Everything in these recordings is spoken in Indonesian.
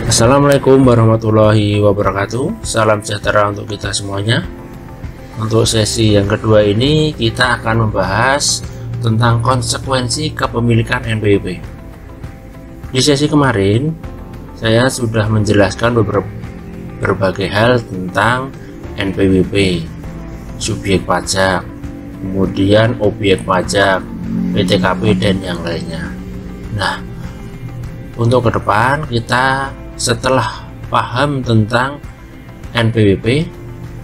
Assalamualaikum warahmatullahi wabarakatuh. Salam sejahtera untuk kita semuanya. Untuk sesi yang kedua ini kita akan membahas tentang konsekuensi kepemilikan NPWP. Di sesi kemarin saya sudah menjelaskan berbagai hal tentang NPWP, subjek pajak, kemudian objek pajak, PTKP dan yang lainnya. Nah, untuk ke depan kita setelah paham tentang NPWP,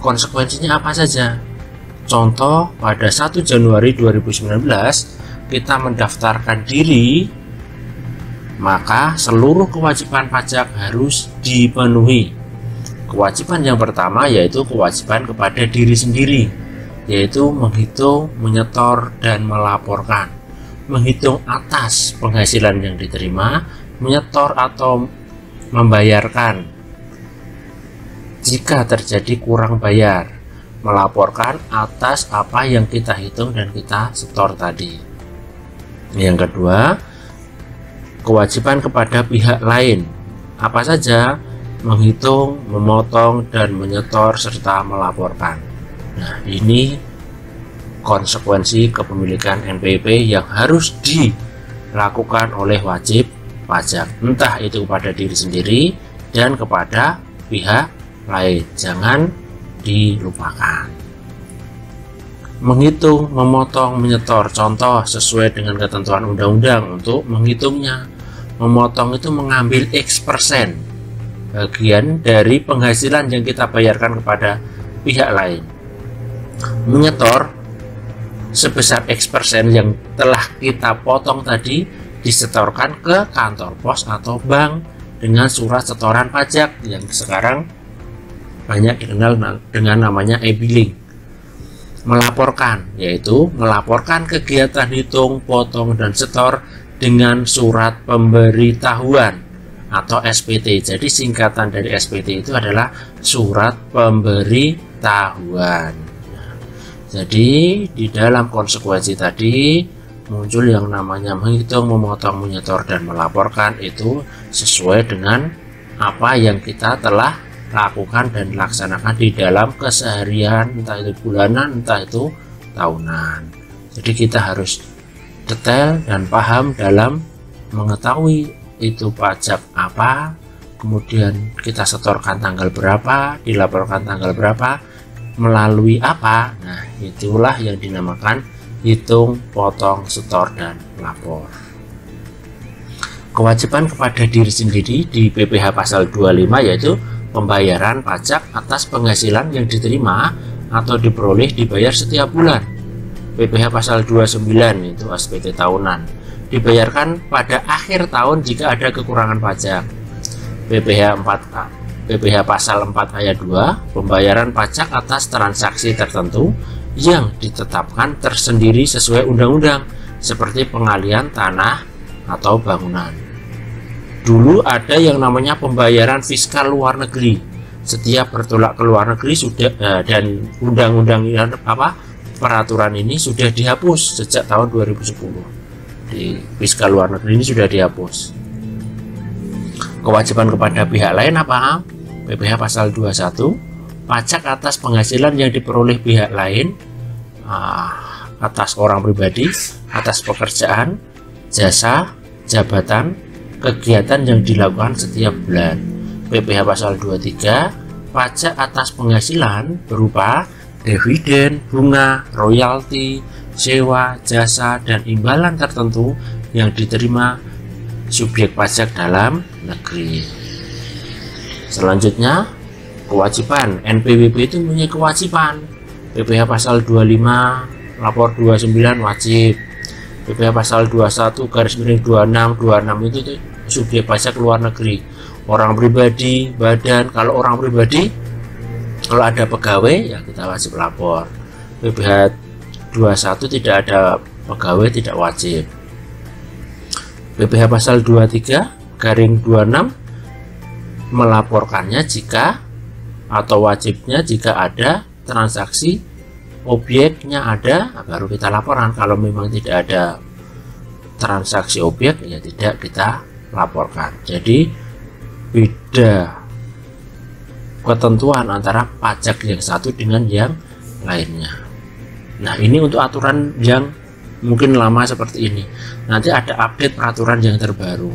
konsekuensinya apa saja? Contoh, pada 1 Januari 2019 kita mendaftarkan diri, maka seluruh kewajiban pajak harus dipenuhi. Kewajiban yang pertama yaitu kewajiban kepada diri sendiri, yaitu menghitung, menyetor, dan melaporkan. Menghitung atas penghasilan yang diterima, menyetor atau membayarkan jika terjadi kurang bayar, melaporkan atas apa yang kita hitung dan kita setor tadi. Yang kedua, kewajiban kepada pihak lain apa saja? Menghitung, memotong, dan menyetor serta melaporkan. Nah, ini konsekuensi kepemilikan NPWP yang harus dilakukan oleh wajib pajak, entah itu kepada diri sendiri dan kepada pihak lain. Jangan dilupakan. Menghitung, memotong, menyetor, contoh sesuai dengan ketentuan undang-undang. Untuk menghitungnya, memotong itu mengambil X% bagian dari penghasilan yang kita bayarkan kepada pihak lain. Menyetor sebesar X% yang telah kita potong tadi disetorkan ke kantor pos atau bank dengan surat setoran pajak yang sekarang banyak dikenal dengan namanya e-billing. Melaporkan yaitu melaporkan kegiatan hitung, potong, dan setor dengan surat pemberitahuan atau SPT. Jadi singkatan dari SPT itu adalah surat pemberitahuan. Jadi di dalam konsekuensi tadi muncul yang namanya menghitung, memotong, menyetor, dan melaporkan. Itu sesuai dengan apa yang kita telah lakukan dan laksanakan di dalam keseharian, entah itu bulanan, entah itu tahunan. Jadi kita harus detail dan paham dalam mengetahui itu pajak apa, kemudian kita setorkan tanggal berapa, dilaporkan tanggal berapa, melalui apa. Nah, itulah yang dinamakan hitung, potong, setor, dan lapor. Kewajiban kepada diri sendiri di PPh pasal 25 yaitu pembayaran pajak atas penghasilan yang diterima atau diperoleh dibayar setiap bulan. PPh pasal 29 itu SPT tahunan, dibayarkan pada akhir tahun jika ada kekurangan pajak. PPh pasal 4 ayat 2, pembayaran pajak atas transaksi tertentu yang ditetapkan tersendiri sesuai undang-undang seperti pengalihan tanah atau bangunan. Dulu ada yang namanya pembayaran fiskal luar negeri. Setiap bertolak ke luar negeri sudah dan undang-undang peraturan ini sudah dihapus sejak tahun 2010. Di fiskal luar negeri ini sudah dihapus. Kewajiban kepada pihak lain apa? PPh pasal 21, pajak atas penghasilan yang diperoleh pihak lain atas orang pribadi, atas pekerjaan, jasa, jabatan, kegiatan yang dilakukan setiap bulan. PPh pasal 23, pajak atas penghasilan berupa dividen, bunga, royalti, sewa, jasa, dan imbalan tertentu yang diterima subjek pajak dalam negeri. Selanjutnya, kewajiban NPWP itu punya kewajiban. PPh pasal 25 lapor 29 wajib. PPh pasal 21/26 itu subjek pajak luar negeri. Orang pribadi, badan, kalau orang pribadi, kalau ada pegawai ya kita wajib lapor. PPh 21 tidak ada pegawai tidak wajib. PPh pasal 23/26 melaporkannya jika atau wajibnya jika ada transaksi objeknya ada, baru kita laporan. Kalau memang tidak ada transaksi objek ya tidak kita laporkan. Jadi beda ketentuan antara pajak yang satu dengan yang lainnya. Nah, ini untuk aturan yang mungkin lama seperti ini. Nanti ada update peraturan yang terbaru.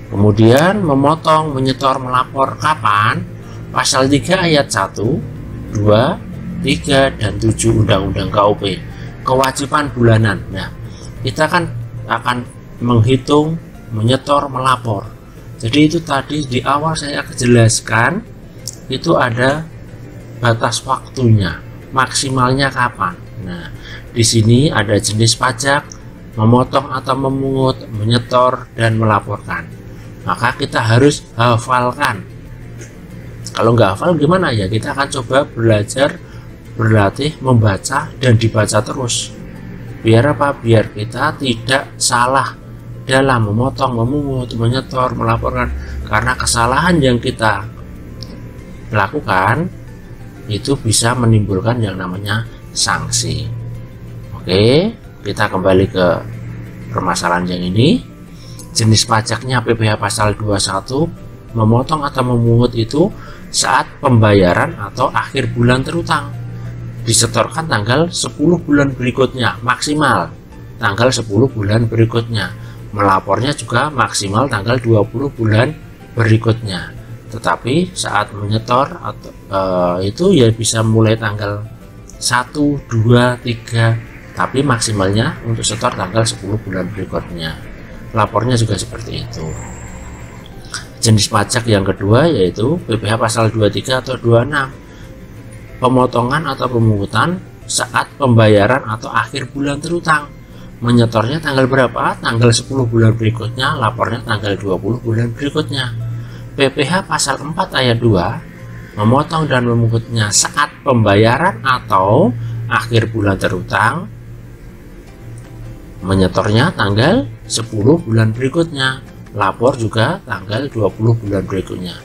Kemudian memotong, menyetor, melapor kapan? Pasal 3 ayat 1, 2, 3, dan 7 Undang-Undang KUP. Kewajiban bulanan. Nah, kita kan akan menghitung, menyetor, melapor. Jadi itu tadi di awal saya jelaskan, itu ada batas waktunya, maksimalnya kapan. Nah, di sini ada jenis pajak, memotong atau memungut, menyetor, dan melaporkan. Maka kita harus hafalkan. Kalau nggak hafal gimana ya? Kita akan coba belajar, berlatih, membaca, dan dibaca terus. Biar apa? Biar kita tidak salah dalam memotong, memungut, menyetor, melaporkan. Karena kesalahan yang kita lakukan itu bisa menimbulkan yang namanya sanksi. Oke, kita kembali ke permasalahan yang ini. Jenis pajaknya PPh pasal 21, memotong atau memungut itu saat pembayaran atau akhir bulan terutang. Disetorkan tanggal 10 bulan berikutnya, maksimal tanggal 10 bulan berikutnya. Melapornya juga maksimal tanggal 20 bulan berikutnya. Tetapi saat menyetor atau itu ya bisa mulai tanggal 1, 2, 3, tapi maksimalnya untuk setor tanggal 10 bulan berikutnya. Lapornya juga seperti itu. Jenis pajak yang kedua yaitu PPh pasal 23 atau 26, pemotongan atau pemungutan saat pembayaran atau akhir bulan terutang. Menyetornya tanggal berapa? Tanggal 10 bulan berikutnya, lapornya tanggal 20 bulan berikutnya. PPh pasal 4 ayat 2, memotong dan memungutnya saat pembayaran atau akhir bulan terutang. Menyetornya tanggal 10 bulan berikutnya, lapor juga tanggal 20 bulan berikutnya.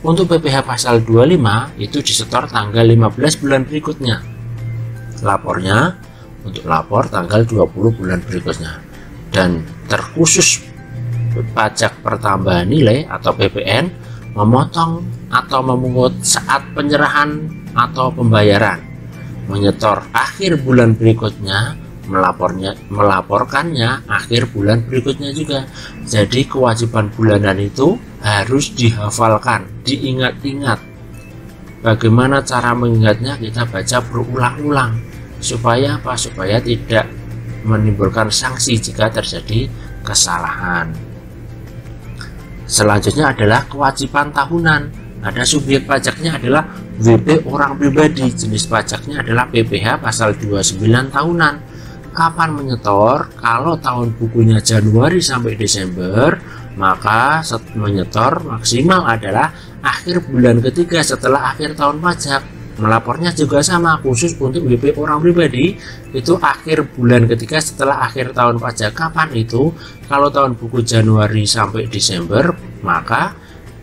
Untuk PPh pasal 25 itu disetor tanggal 15 bulan berikutnya. Lapornya untuk lapor tanggal 20 bulan berikutnya. Dan terkhusus pajak pertambahan nilai atau PPN, memotong atau memungut saat penyerahan atau pembayaran. Menyetor akhir bulan berikutnya, melaporkannya akhir bulan berikutnya juga. Jadi kewajiban bulanan itu harus dihafalkan, diingat-ingat. Bagaimana cara mengingatnya? Kita baca berulang-ulang. Supaya apa? Supaya tidak menimbulkan sanksi jika terjadi kesalahan. Selanjutnya adalah kewajiban tahunan. Ada subjek pajaknya adalah WP orang pribadi. Jenis pajaknya adalah PPh pasal 29 tahunan. Kapan menyetor? Kalau tahun bukunya Januari sampai Desember, maka menyetor maksimal adalah akhir bulan ketiga setelah akhir tahun pajak. Melapornya juga sama, khusus untuk WP orang pribadi itu akhir bulan ketiga setelah akhir tahun pajak. Kapan itu? Kalau tahun buku Januari sampai Desember, maka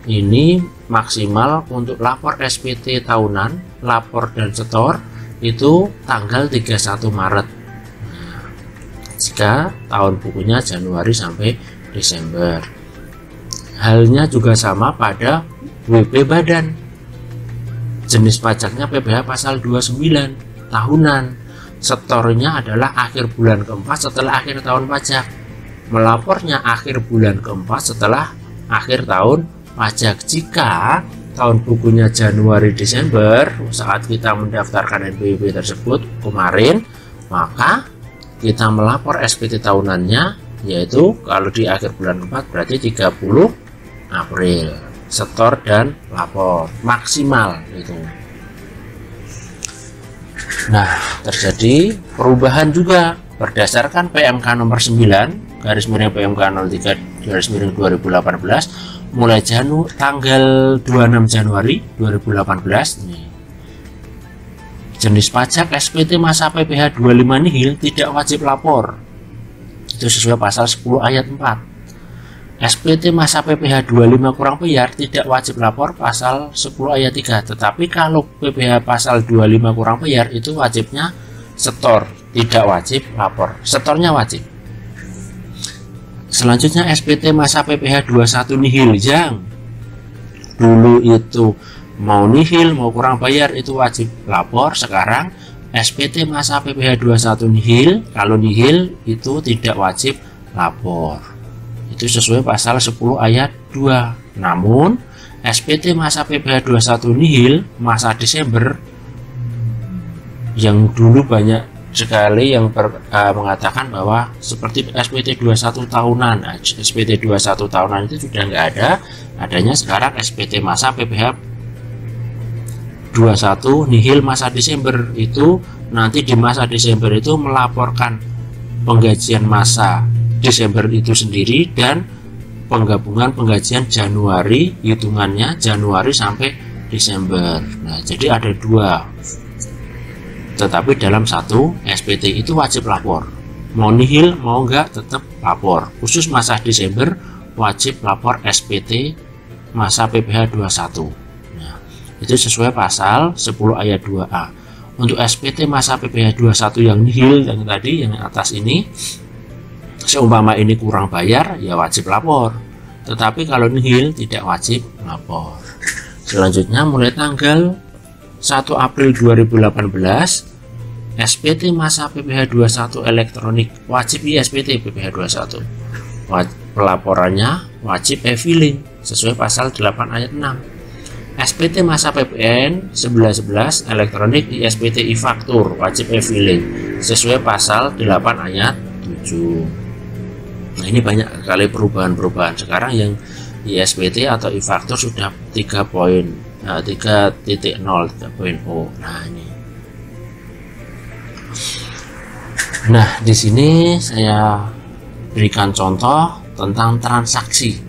ini maksimal untuk lapor SPT tahunan, lapor dan setor itu tanggal 31 Maret. Jika tahun bukunya Januari sampai Desember. Halnya juga sama pada WP badan. Jenis pajaknya PPh pasal 29 tahunan. Setornya adalah akhir bulan keempat setelah akhir tahun pajak. Melapornya akhir bulan keempat setelah akhir tahun pajak. Jika tahun bukunya Januari Desember saat kita mendaftarkan NPWP tersebut kemarin, maka kita melapor SPT tahunannya, yaitu kalau di akhir bulan keempat berarti 30 April. Setor dan lapor maksimal itu. Nah, terjadi perubahan juga berdasarkan PMK nomor 9 garis miring PMK 03 garis miring 2018 mulai tanggal 26 Januari 2018 nih. Jenis pajak SPT masa PPh 25 nihil tidak wajib lapor. Itu sesuai pasal 10 ayat 4. SPT masa PPh 25 kurang bayar tidak wajib lapor pasal 10 ayat 3. Tetapi kalau PPh pasal 25 kurang bayar itu wajibnya setor, tidak wajib lapor. Setornya wajib. Selanjutnya SPT masa PPh 21 nihil, yang dulu itu mau nihil mau kurang bayar itu wajib lapor. Sekarang SPT masa PPh 21 nihil, kalau nihil itu tidak wajib lapor. Itu sesuai pasal 10 ayat 2. Namun SPT masa PPh 21 nihil masa Desember, yang dulu banyak sekali yang mengatakan bahwa seperti SPT 21 tahunan. SPT 21 tahunan itu sudah nggak ada, adanya sekarang SPT masa PPh 21 nihil masa Desember. Itu nanti di masa Desember itu melaporkan penggajian masa Desember itu sendiri dan penggabungan penggajian Januari, hitungannya Januari sampai Desember. Nah, jadi ada dua, tetapi dalam satu SPT itu wajib lapor. Mau nihil mau enggak tetap lapor. Khusus masa Desember wajib lapor SPT masa PPh 21. Nah, itu sesuai pasal 10 ayat 2A. Untuk SPT masa PPh 21 yang nihil yang tadi, yang atas ini, seumpama ini kurang bayar ya wajib lapor. Tetapi kalau nihil tidak wajib lapor. Selanjutnya mulai tanggal 1 April 2018 SPT masa PPh 21 elektronik wajib SPT PPh 21. Pelaporannya wajib e-filing sesuai pasal 8 ayat 6. SPT masa PPN 1111 elektronik SPT e-faktur wajib e-filing sesuai pasal 8 ayat 7. Nah, ini banyak sekali perubahan-perubahan. Sekarang yang SPT atau e-faktur sudah 3.0. Nah, ini. Nah, di sini saya berikan contoh tentang transaksi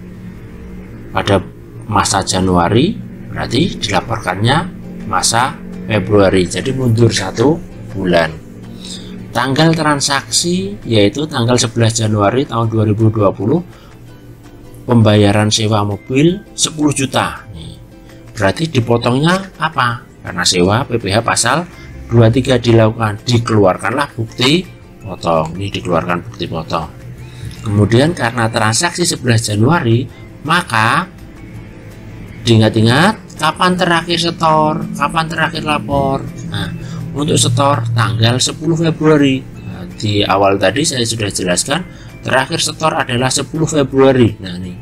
pada masa Januari, berarti dilaporkannya masa Februari, jadi mundur 1 bulan. Tanggal transaksi yaitu tanggal 11 Januari tahun 2020, pembayaran sewa mobil 10 juta. Berarti dipotongnya apa? Karena sewa PPh pasal 23 dilakukan, dikeluarkanlah bukti potong. Ini dikeluarkan bukti potong. Kemudian karena transaksi 11 Januari, maka diingat-ingat kapan terakhir setor, kapan terakhir lapor. Nah, untuk setor tanggal 10 Februari. Nah, di awal tadi saya sudah jelaskan terakhir setor adalah 10 Februari. Nah, ini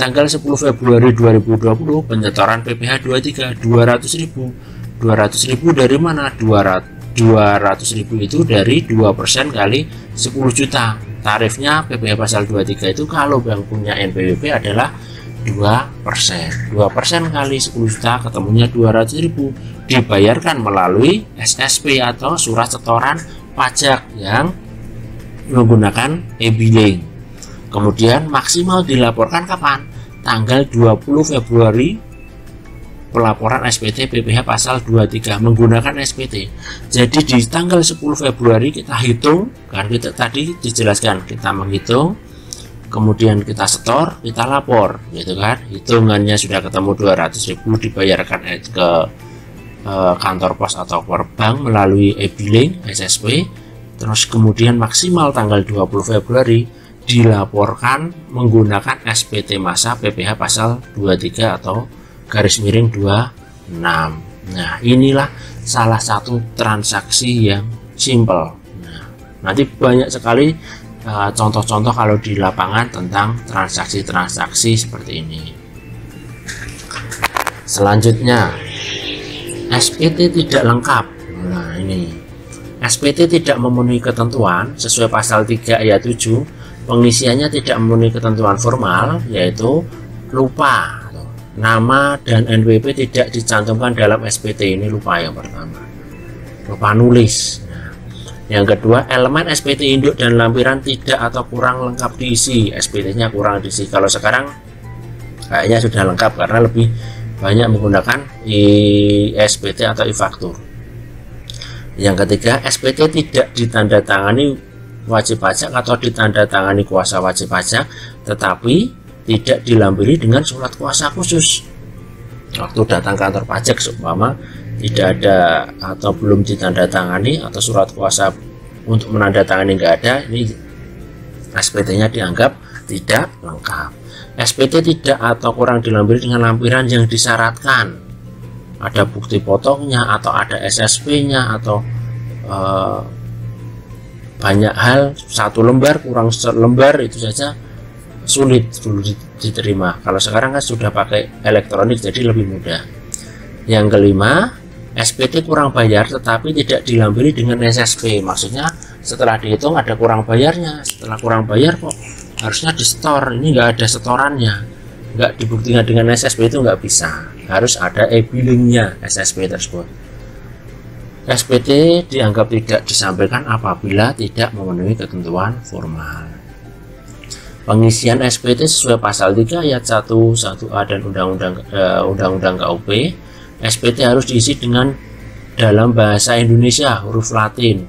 tanggal 10 Februari 2020 penyetoran PPh 23 200.000. 200.000 dari mana? 200.000 itu dari 2% kali 10 juta. Tarifnya PPh pasal 23 itu kalau yang punya NPWP adalah 2%. 2% kali 10 juta ketemunya 200.000, dibayarkan melalui SSP atau surat setoran pajak yang menggunakan e-billing. Kemudian maksimal dilaporkan kapan? Tanggal 20 Februari pelaporan SPT PPh pasal 23 menggunakan SPT. Jadi di tanggal 10 Februari kita hitung, kan kita tadi dijelaskan kita menghitung, kemudian kita setor, kita lapor, gitu kan. Hitungannya sudah ketemu 200.000, dibayarkan ke kantor pos atau bank melalui e-billing SSP. Terus kemudian maksimal tanggal 20 Februari dilaporkan menggunakan SPT masa PPh pasal 23 atau garis miring 26. Nah, inilah salah satu transaksi yang simple. Nah, nanti banyak sekali contoh-contoh kalau di lapangan tentang transaksi-transaksi seperti ini. Selanjutnya, SPT tidak lengkap. Nah, ini SPT tidak memenuhi ketentuan sesuai pasal 3 ayat 7. Pengisiannya tidak memenuhi ketentuan formal, yaitu lupa nama dan NPWP tidak dicantumkan dalam SPT. Ini lupa yang pertama, lupa nulis. Nah, yang kedua, elemen SPT induk dan lampiran tidak atau kurang lengkap diisi. SPT-nya kurang diisi. Kalau sekarang kayaknya sudah lengkap karena lebih banyak menggunakan SPT atau e-faktur. Yang ketiga, SPT tidak ditandatangani wajib pajak atau ditandatangani kuasa wajib pajak, tetapi tidak dilampiri dengan surat kuasa khusus. Waktu datang kantor pajak seumpama tidak ada atau belum ditandatangani atau surat kuasa untuk menandatangani nggak ada, ini SPT-nya dianggap tidak lengkap. SPT tidak atau kurang dilampiri dengan lampiran yang disyaratkan, ada bukti potongnya atau ada SSP-nya atau banyak hal, satu lembar kurang selembar itu saja sulit dulu diterima. Kalau sekarang kan sudah pakai elektronik jadi lebih mudah. Yang kelima, SPT kurang bayar tetapi tidak dilampiri dengan SSP. Maksudnya setelah dihitung ada kurang bayarnya, setelah kurang bayar kok harusnya di store, ini nggak ada setorannya, nggak dibuktikan dengan SSP, itu nggak bisa, harus ada e-billingnya SSP tersebut. SPT dianggap tidak disampaikan apabila tidak memenuhi ketentuan formal. Pengisian SPT sesuai pasal 3 ayat 1, 1A dan Undang-Undang KUP, SPT harus diisi dengan dalam bahasa Indonesia huruf Latin,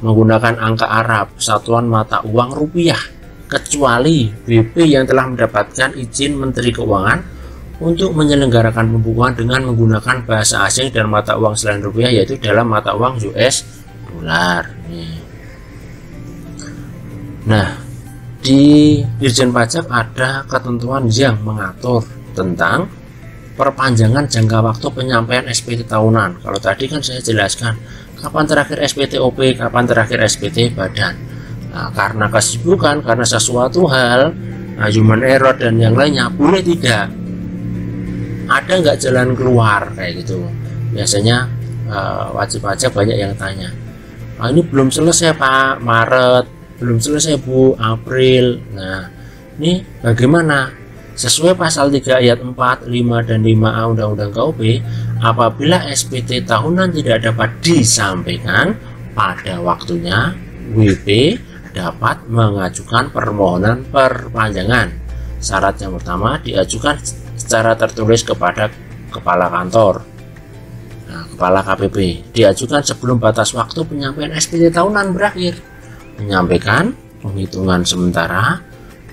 menggunakan angka Arab, satuan mata uang rupiah, kecuali WP yang telah mendapatkan izin Menteri Keuangan untuk menyelenggarakan pembukuan dengan menggunakan bahasa asing dan mata uang selain rupiah, yaitu dalam mata uang US dolar. Nah, di Dirjen Pajak ada ketentuan yang mengatur tentang perpanjangan jangka waktu penyampaian SPT tahunan. Kalau tadi kan saya jelaskan kapan terakhir SPT OP, kapan terakhir SPT badan. Nah, karena kesibukan, karena sesuatu hal, human error dan yang lainnya, boleh tidak, ada nggak jalan keluar kayak gitu. Biasanya wajib pajak banyak yang tanya, ini belum selesai Pak, Maret, belum selesai Bu, April. Nah, ini bagaimana? Sesuai pasal 3 ayat 4, 5 dan 5A Undang-Undang KUP, apabila SPT tahunan tidak dapat disampaikan pada waktunya, WP dapat mengajukan permohonan perpanjangan. Syarat yang pertama, diajukan secara tertulis kepada kepala kantor, kepala KPP, diajukan sebelum batas waktu penyampaian SPT tahunan berakhir, menyampaikan penghitungan sementara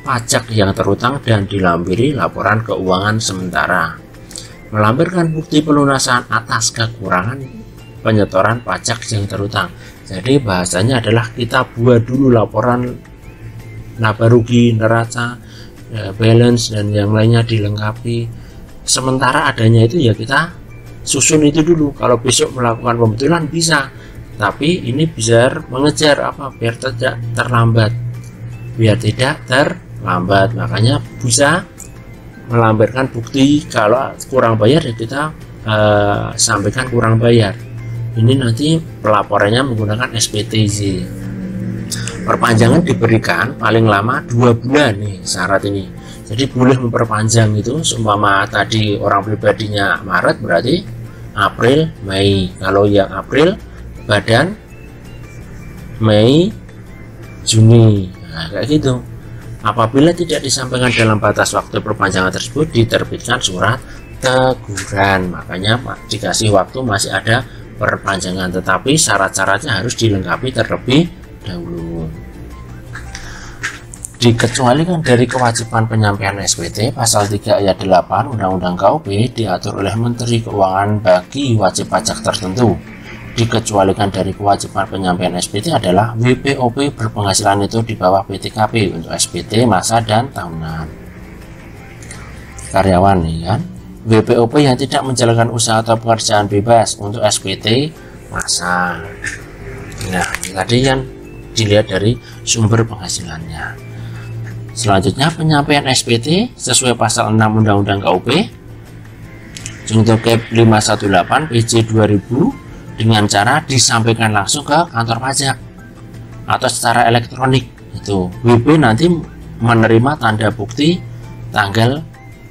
pajak yang terutang dan dilampiri laporan keuangan sementara, melampirkan bukti pelunasan atas kekurangan penyetoran pajak yang terutang. Jadi bahasanya adalah kita buat dulu laporan laba rugi, neraca, balance dan yang lainnya dilengkapi. Sementara adanya itu ya kita susun itu dulu. Kalau besok melakukan pembetulan bisa, tapi ini biar mengejar apa? Biar tidak terlambat. Biar tidak terlambat. Makanya bisa melampirkan bukti kalau kurang bayar ya kita sampaikan kurang bayar. Ini nanti pelaporannya menggunakan SPTZ. Perpanjangan diberikan paling lama 2 bulan nih syarat ini. Jadi boleh memperpanjang itu, seumpama tadi orang pribadinya Maret berarti April, Mei. Kalau yang April badan Mei, Juni. Nah, kayak gitu. Apabila tidak disampaikan dalam batas waktu perpanjangan tersebut, diterbitkan surat teguran. Makanya dikasih waktu masih ada perpanjangan, tetapi syarat-syaratnya harus dilengkapi terlebih dahulu. Dikecualikan dari kewajiban penyampaian SPT, pasal 3 ayat 8 Undang-Undang KUP diatur oleh Menteri Keuangan bagi wajib pajak tertentu. Dikecualikan dari kewajiban penyampaian SPT adalah WPOP berpenghasilan itu di bawah PTKP untuk SPT masa dan tahunan. Karyawan nih kan, WPOP yang tidak menjalankan usaha atau pekerjaan bebas untuk SPT masa. Nah, tadi yang dilihat dari sumber penghasilannya. Selanjutnya penyampaian SPT sesuai pasal 6 Undang-Undang KUP Junto Cap 518 PJ 2000 dengan cara disampaikan langsung ke kantor pajak atau secara elektronik. Itu WP nanti menerima tanda bukti tanggal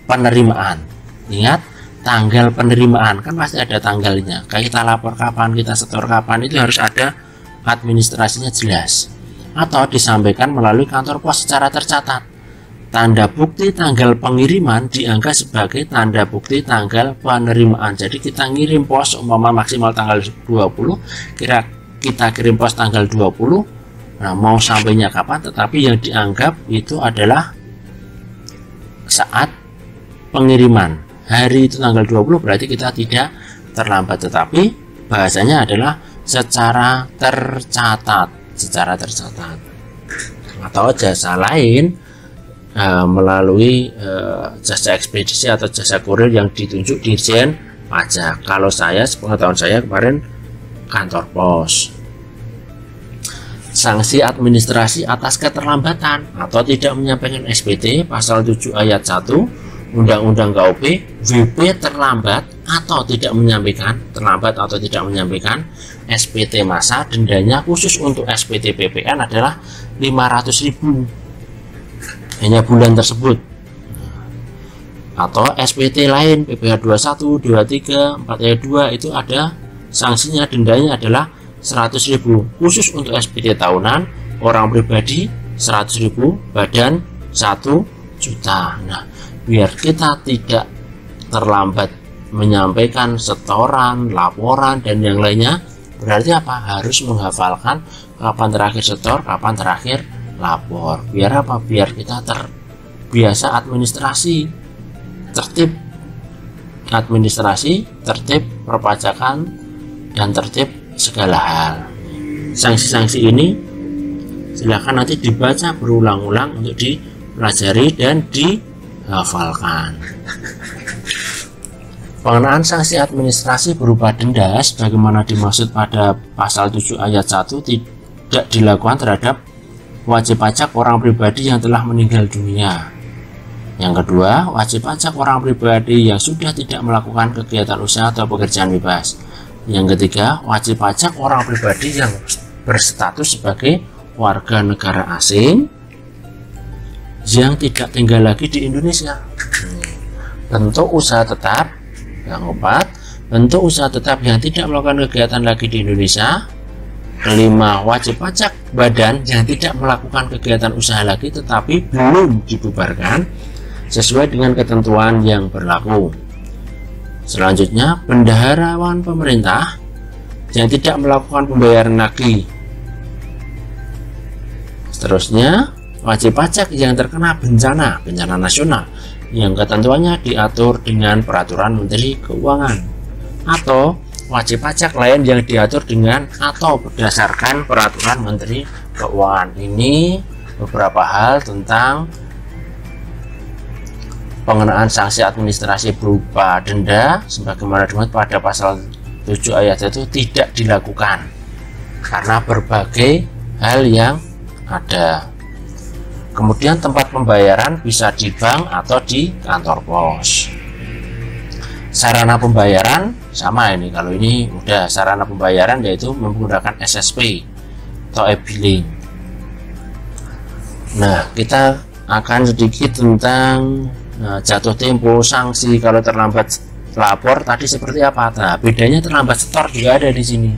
penerimaan. Ingat, tanggal penerimaan kan pasti ada tanggalnya. Kayak kita lapor kapan, kita setor kapan, itu harus ada administrasinya jelas. Atau disampaikan melalui kantor pos secara tercatat. Tanda bukti tanggal pengiriman dianggap sebagai tanda bukti tanggal penerimaan. Jadi kita ngirim pos umpama maksimal tanggal 20, kita kirim pos tanggal 20. Nah, mau sampainya kapan, tetapi yang dianggap itu adalah saat pengiriman. Hari itu tanggal 20 berarti kita tidak terlambat, tetapi bahasanya adalah secara tercatat, atau jasa lain melalui jasa ekspedisi atau jasa kurir yang ditunjuk Dirjen Pajak. Kalau saya, sepengetahuan saya kemarin kantor pos. Sanksi administrasi atas keterlambatan atau tidak menyampaikan SPT pasal 7 ayat 1 Undang-Undang KUP, WP terlambat atau tidak menyampaikan SPT masa, dendanya khusus untuk SPT PPN adalah 500.000 hanya bulan tersebut. Atau SPT lain PPh 21, 23, 4 ayat 2 itu ada sanksinya, dendanya adalah 100.000 khusus untuk SPT tahunan, orang pribadi 100.000, badan 1 juta. Nah, biar kita tidak terlambat menyampaikan setoran, laporan, dan yang lainnya, berarti apa? Harus menghafalkan kapan terakhir setor, kapan terakhir lapor. Biar apa? Biar kita terbiasa administrasi, tertib administrasi, tertib perpajakan, dan tertib segala hal. Sanksi-sanksi ini silahkan nanti dibaca berulang-ulang untuk dipelajari dan dihafalkan. Pengenaan sanksi administrasi berupa denda sebagaimana dimaksud pada pasal 7 ayat 1 tidak dilakukan terhadap wajib pajak orang pribadi yang telah meninggal dunia. Yang kedua, wajib pajak orang pribadi yang sudah tidak melakukan kegiatan usaha atau pekerjaan bebas. Yang ketiga, wajib pajak orang pribadi yang berstatus sebagai warga negara asing yang tidak tinggal lagi di Indonesia. Bentuk usaha tetap. Yang keempat, bentuk usaha tetap yang tidak melakukan kegiatan lagi di Indonesia. Kelima, wajib pajak badan yang tidak melakukan kegiatan usaha lagi tetapi belum dibubarkan sesuai dengan ketentuan yang berlaku. Selanjutnya, bendaharawan pemerintah yang tidak melakukan pembayaran lagi. Seterusnya, wajib pajak yang terkena bencana nasional yang ketentuannya diatur dengan peraturan Menteri Keuangan, atau wajib pajak lain yang diatur dengan atau berdasarkan peraturan Menteri Keuangan. Ini beberapa hal tentang pengenaan sanksi administrasi berupa denda sebagaimana dimuat pada pasal 7 ayat 1 tidak dilakukan karena berbagai hal yang ada. Kemudian tempat pembayaran bisa di bank atau di kantor pos. Sarana pembayaran sama ini, kalau ini udah sarana pembayaran yaitu menggunakan SSP atau e-billing. Nah, kita akan sedikit tentang jatuh tempo, sanksi kalau terlambat lapor tadi seperti apa. Nah, bedanya terlambat setor juga ada di sini.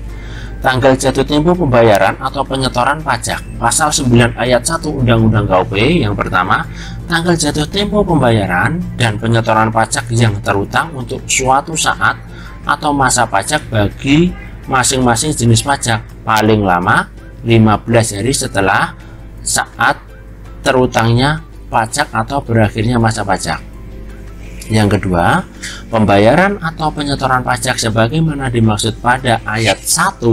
Tanggal jatuh tempo pembayaran atau penyetoran pajak pasal 9 ayat 1 Undang-Undang KUP. Yang pertama, tanggal jatuh tempo pembayaran dan penyetoran pajak yang terutang untuk suatu saat atau masa pajak bagi masing-masing jenis pajak paling lama 15 hari setelah saat terutangnya pajak atau berakhirnya masa pajak. Yang kedua, pembayaran atau penyetoran pajak sebagaimana dimaksud pada ayat 1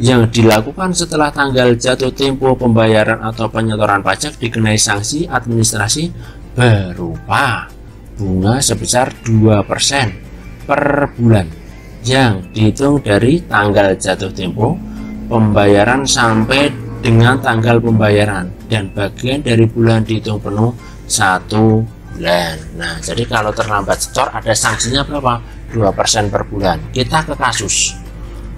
yang dilakukan setelah tanggal jatuh tempo pembayaran atau penyetoran pajak dikenai sanksi administrasi berupa bunga sebesar 2% per bulan yang dihitung dari tanggal jatuh tempo pembayaran sampai dengan tanggal pembayaran, dan bagian dari bulan dihitung penuh 1 bulan. Nah, jadi kalau terlambat setor ada sanksinya berapa? 2% per bulan. Kita ke kasus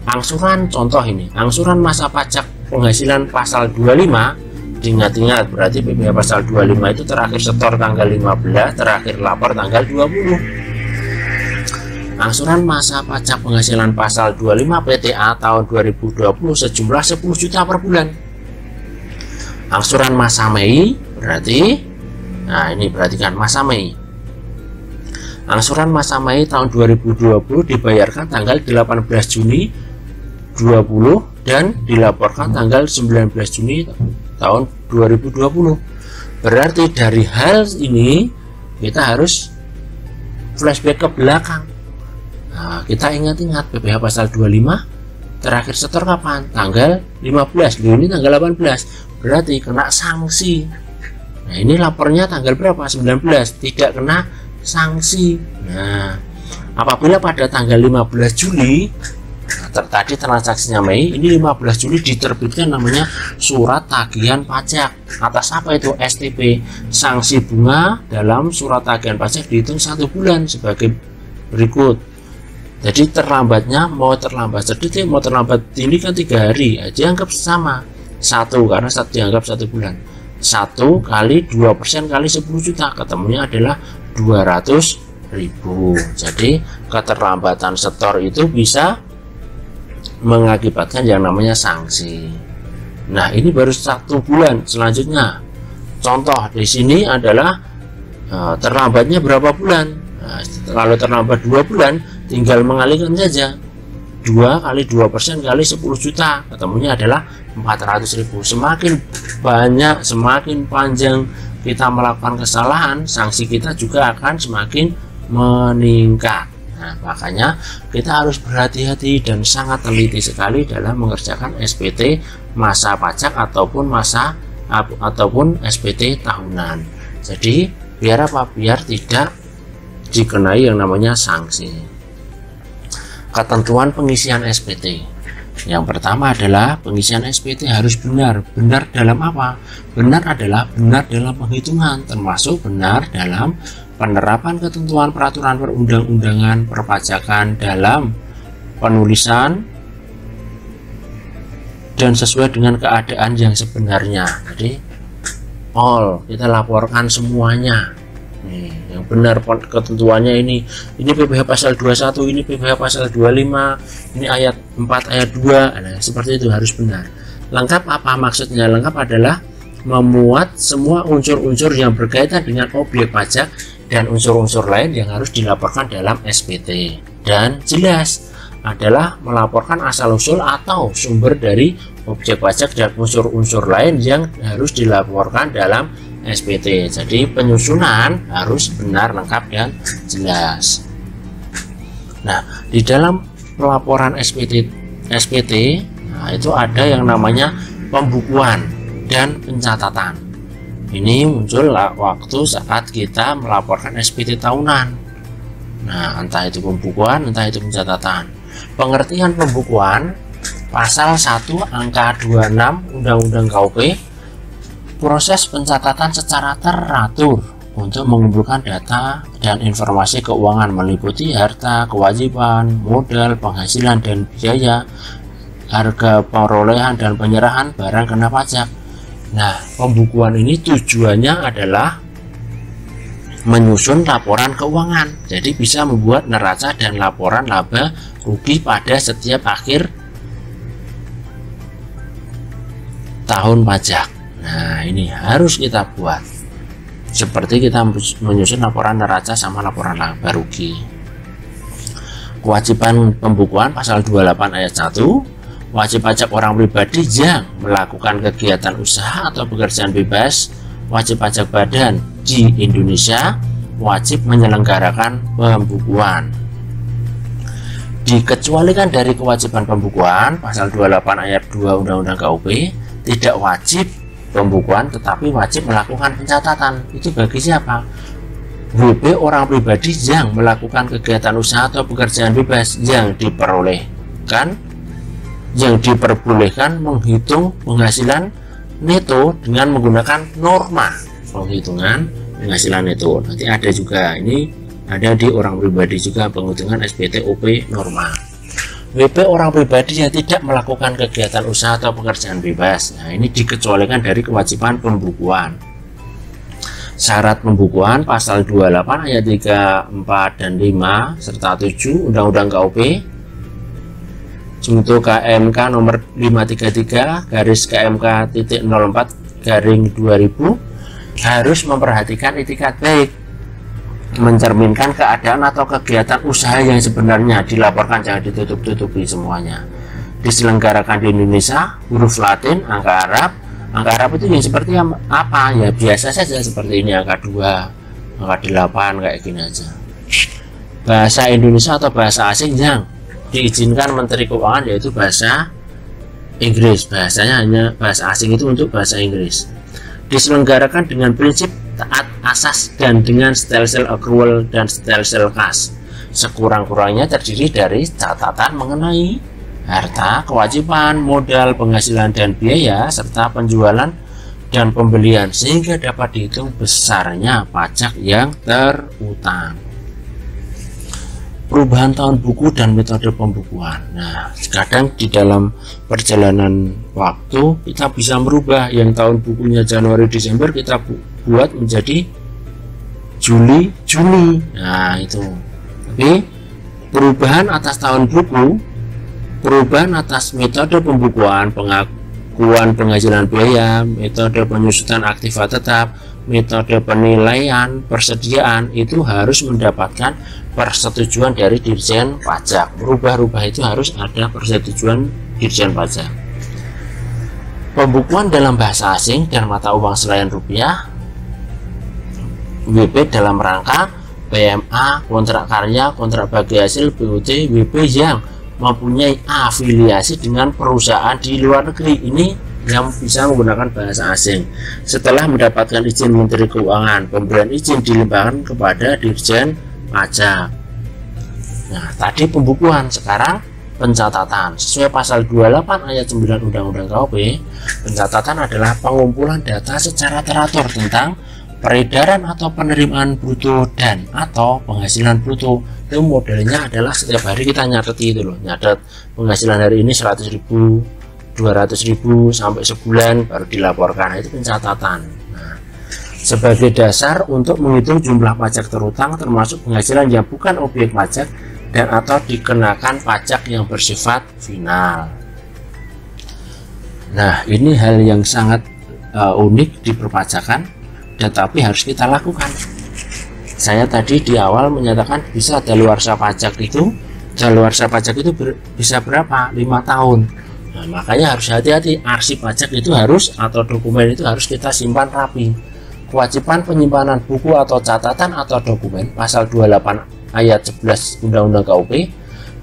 angsuran. Contoh ini, angsuran masa pajak penghasilan pasal 25. Diingat-ingat, berarti PPh pasal 25 itu terakhir setor tanggal 15, terakhir lapor tanggal 20. Angsuran masa pajak penghasilan pasal 25 PTA tahun 2020 sejumlah 10 juta per bulan. Angsuran masa Mei berarti, nah ini perhatikan masa Mei. Angsuran masa Mei tahun 2020 dibayarkan tanggal 18 Juni 20 dan dilaporkan tanggal 19 Juni tahun 2020. Berarti dari hal ini kita harus flashback ke belakang. Nah, kita ingat-ingat PPh pasal 25 terakhir setor kapan? Tanggal 15. Ini tanggal 18. Berarti kena sanksi. Nah, ini lapornya tanggal berapa? 19, tidak kena sanksi. Nah, apabila pada tanggal 15 Juli, tadi transaksinya Mei, ini 15 Juli diterbitkan namanya surat tagihan pajak. Atas apa itu? STP. Sanksi bunga dalam surat tagihan pajak dihitung 1 bulan sebagai berikut. Jadi terlambatnya mau terlambat sedikit, mau terlambat ini kan 3 hari, dianggap sama 1 karena dianggap 1 bulan. 1 kali 2% kali 10 juta, ketemunya adalah 200.000. Jadi keterlambatan setor itu bisa mengakibatkan yang namanya sanksi. Nah, ini baru 1 bulan. Selanjutnya, contoh di sini adalah terlambatnya berapa bulan. Nah, kalau terlambat 2 bulan, tinggal mengalihkan saja 2 kali 2% kali 10 juta, ketemunya adalah 400.000. Semakin banyak, semakin panjang kita melakukan kesalahan, sanksi kita juga akan semakin meningkat. Nah, makanya kita harus berhati-hati dan sangat teliti sekali dalam mengerjakan SPT masa pajak ataupun SPT tahunan. Jadi biar apa? Biar tidak dikenai yang namanya sanksi. Ketentuan pengisian SPT. Yang pertama adalah pengisian SPT harus benar. Benar dalam apa? Benar adalah benar dalam penghitungan, termasuk benar dalam penerapan ketentuan peraturan perundang-undangan perpajakan dalam penulisan dan sesuai dengan keadaan yang sebenarnya. Jadi kita laporkan semuanya. Nih, yang benar ketentuannya ini PPh pasal 21, ini PPh pasal 25, ini ayat 4 ayat 2. Nah, seperti itu harus benar. Lengkap apa maksudnya? Lengkap adalah memuat semua unsur-unsur yang berkaitan dengan objek pajak dan unsur-unsur lain yang harus dilaporkan dalam SPT. Dan jelas adalah melaporkan asal-usul atau sumber dari objek pajak dan unsur-unsur lain yang harus dilaporkan dalam SPT. Jadi penyusunan harus benar, lengkap, dan jelas. Nah, di dalam pelaporan SPT itu ada yang namanya pembukuan dan pencatatan. Ini muncul waktu saat kita melaporkan SPT tahunan. Nah, entah itu pembukuan, entah itu pencatatan. Pengertian pembukuan, pasal 1 angka 26 Undang-Undang KUP, proses pencatatan secara teratur untuk mengumpulkan data dan informasi keuangan meliputi harta, kewajiban, modal, penghasilan dan biaya, harga perolehan dan penyerahan barang kena pajak. Nah, pembukuan ini tujuannya adalah menyusun laporan keuangan. Jadi bisa membuat neraca dan laporan laba rugi pada setiap akhir tahun pajak. Nah, ini harus kita buat seperti kita menyusun laporan neraca sama laporan laba rugi. Kewajiban pembukuan pasal 28 ayat 1, wajib pajak orang pribadi yang melakukan kegiatan usaha atau pekerjaan bebas, wajib pajak badan di Indonesia wajib menyelenggarakan pembukuan. Dikecualikan dari kewajiban pembukuan pasal 28 ayat 2 Undang-Undang KUP, tidak wajib pembukuan tetapi wajib melakukan pencatatan. Itu bagi siapa? WP orang pribadi yang melakukan kegiatan usaha atau pekerjaan bebas yang diperbolehkan menghitung penghasilan neto dengan menggunakan norma penghitungan penghasilan neto. Nanti ada juga, ini ada di orang pribadi juga penghitungan SPT OP norma. WP orang pribadi yang tidak melakukan kegiatan usaha atau pekerjaan bebas. Nah, ini dikecualikan dari kewajiban pembukuan. Syarat pembukuan pasal 28 ayat 3, 4, dan 5 serta 7 Undang-Undang KUP junto KMK nomor 533 garis KMK titik 04 garing 2000 harus memperhatikan itikat baik, mencerminkan keadaan atau kegiatan usaha yang sebenarnya, dilaporkan, jangan ditutup-tutupi semuanya. Diselenggarakan di Indonesia, huruf Latin, angka Arab itu yang seperti apa? Ya biasa saja seperti ini, angka 2, angka 8, kayak gini aja. Bahasa Indonesia atau bahasa asing yang diizinkan Menteri Keuangan yaitu bahasa Inggris. Bahasanya hanya bahasa asing itu untuk bahasa Inggris. diselenggarakan dengan prinsip taat asas dan dengan stelsel accrual dan stelsel kas. Sekurang-kurangnya terdiri dari catatan mengenai harta, kewajiban, modal, penghasilan dan biaya, serta penjualan dan pembelian, sehingga dapat dihitung besarnya pajak yang terutang. Perubahan tahun buku dan metode pembukuan. Nah, kadang di dalam perjalanan waktu kita bisa merubah yang tahun bukunya Januari Desember kita buat menjadi Juli Juni. Nah, itu. Tapi perubahan atas tahun buku, perubahan atas metode pembukuan, pengakuan penghasilan biaya, metode penyusutan aktiva tetap, metode penilaian persediaan itu harus mendapatkan persetujuan dari Dirjen Pajak. Berubah-ubah itu harus ada persetujuan Dirjen Pajak. Pembukuan dalam bahasa asing dan mata uang selain rupiah, WP dalam rangka PMA, kontrak karya, kontrak bagi hasil, BUT, WP yang mempunyai afiliasi dengan perusahaan di luar negeri. Ini yang bisa menggunakan bahasa asing. Setelah mendapatkan izin Menteri Keuangan, pemberian izin dilimpahkan kepada Dirjen Pajak. Nah, tadi pembukuan, sekarang pencatatan. Sesuai pasal 28 ayat 9 Undang-Undang KUP, pencatatan adalah pengumpulan data secara teratur tentang peredaran atau penerimaan bruto dan atau penghasilan bruto. Itu modelnya adalah setiap hari kita nyateti itu loh, nyatet penghasilan hari ini 100.000, 200.000 sampai sebulan baru dilaporkan. Itu pencatatan. Nah, sebagai dasar untuk menghitung jumlah pajak terutang termasuk penghasilan yang bukan objek pajak dan atau dikenakan pajak yang bersifat final. Nah, ini hal yang sangat unik di perpajakan, tetapi harus kita lakukan. Saya tadi di awal menyatakan bisa daluarsa pajak itu bisa berapa? 5 tahun. Nah, makanya harus hati-hati, arsip pajak itu harus, atau dokumen itu harus kita simpan rapi. Kewajiban penyimpanan buku atau catatan atau dokumen pasal 28 ayat 11 Undang-Undang KUP,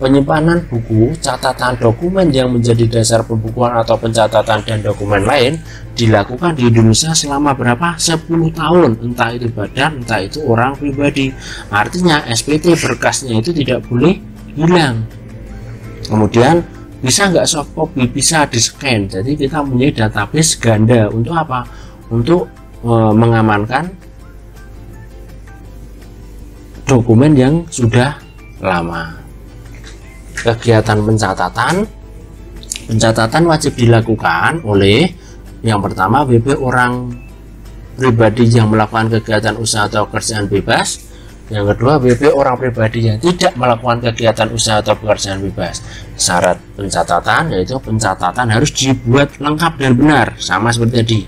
penyimpanan buku, catatan, dokumen yang menjadi dasar pembukuan atau pencatatan dan dokumen lain dilakukan di Indonesia selama berapa? 10 tahun, entah itu badan, entah itu orang pribadi. Artinya SPT berkasnya itu tidak boleh hilang. Kemudian bisa nggak soft copy, bisa di scan. Jadi kita punya database ganda. Untuk apa? Untuk mengamankan dokumen yang sudah lama. Kegiatan pencatatan wajib dilakukan oleh yang pertama WP orang pribadi yang melakukan kegiatan usaha atau pekerjaan bebas. Yang kedua WP orang pribadi yang tidak melakukan kegiatan usaha atau pekerjaan bebas. Syarat pencatatan yaitu pencatatan harus dibuat lengkap dan benar, sama seperti tadi,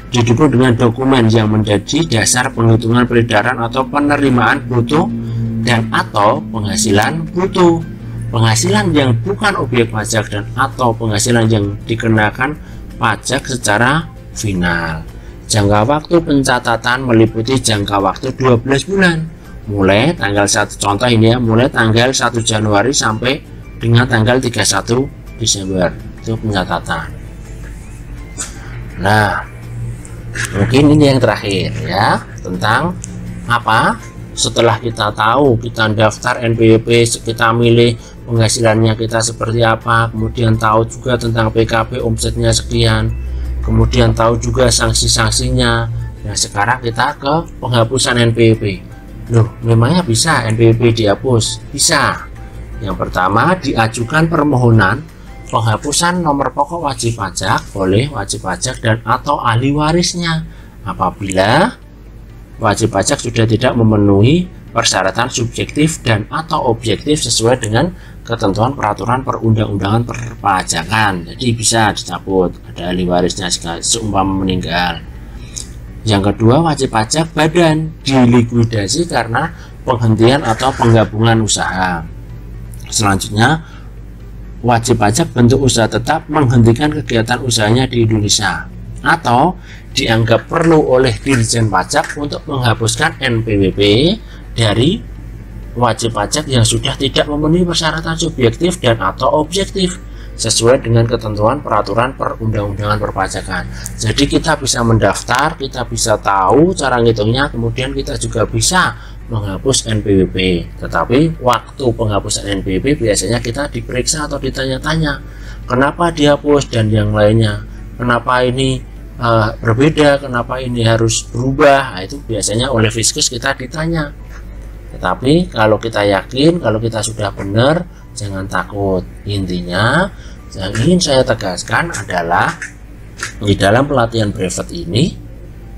didukung dengan dokumen yang menjadi dasar penghitungan peredaran atau penerimaan bruto dan atau penghasilan bruto, penghasilan yang bukan objek pajak dan atau penghasilan yang dikenakan pajak secara final. Jangka waktu pencatatan meliputi jangka waktu 12 bulan mulai tanggal 1, contoh ini ya, mulai tanggal 1 Januari sampai dengan tanggal 31 Desember. Itu pencatatan. Nah, mungkin ini yang terakhir ya, tentang apa? Setelah kita tahu, kita daftar NPWP, kita milih penghasilannya kita seperti apa, kemudian tahu juga tentang PKP omsetnya sekian, kemudian tahu juga sanksi-sanksinya. Nah, sekarang kita ke penghapusan NPWP. Loh, memangnya bisa NPWP dihapus? Bisa. Yang pertama, diajukan permohonan penghapusan nomor pokok wajib pajak oleh wajib pajak dan atau ahli warisnya apabila wajib pajak sudah tidak memenuhi persyaratan subjektif dan atau objektif sesuai dengan ketentuan peraturan perundang-undangan perpajakan. Jadi bisa dicabut, ada ahli warisnya seumpama meninggal. Yang kedua, wajib pajak badan dilikuidasi karena penghentian atau penggabungan usaha. Selanjutnya, wajib pajak bentuk usaha tetap menghentikan kegiatan usahanya di Indonesia atau dianggap perlu oleh Dirjen Pajak untuk menghapuskan NPWP dari wajib pajak yang sudah tidak memenuhi persyaratan subjektif dan atau objektif. sesuai dengan ketentuan peraturan perundang-undangan perpajakan. Jadi kita bisa mendaftar, kita bisa tahu cara ngitungnya, kemudian kita juga bisa menghapus NPWP. Tetapi waktu penghapusan NPWP biasanya kita diperiksa atau ditanya-tanya kenapa dihapus dan yang lainnya, kenapa ini berbeda, kenapa ini harus berubah. Nah, itu biasanya oleh Fiskus kita ditanya. Tetapi kalau kita yakin, kalau kita sudah benar, jangan takut. Intinya yang ingin saya tegaskan adalah di dalam pelatihan brevet ini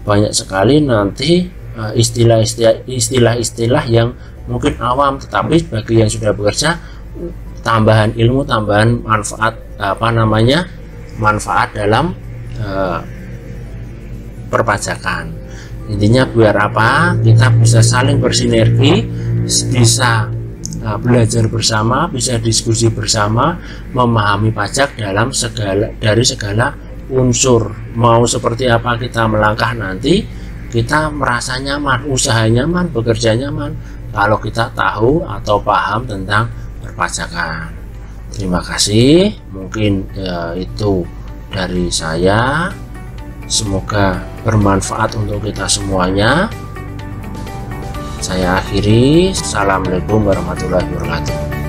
banyak sekali nanti istilah-istilah yang mungkin awam, tetapi bagi yang sudah bekerja tambahan ilmu, tambahan manfaat, manfaat dalam perpajakan. Intinya biar apa? Kita bisa saling bersinergi, bisa belajar bersama, bisa diskusi bersama, memahami pajak dari segala unsur. Mau seperti apa kita melangkah nanti, kita merasa nyaman, usaha nyaman, bekerja nyaman kalau kita tahu atau paham tentang perpajakan. Terima kasih, mungkin itu dari saya. Semoga bermanfaat untuk kita semuanya. Saya akhiri. Assalamualaikum warahmatullahi wabarakatuh.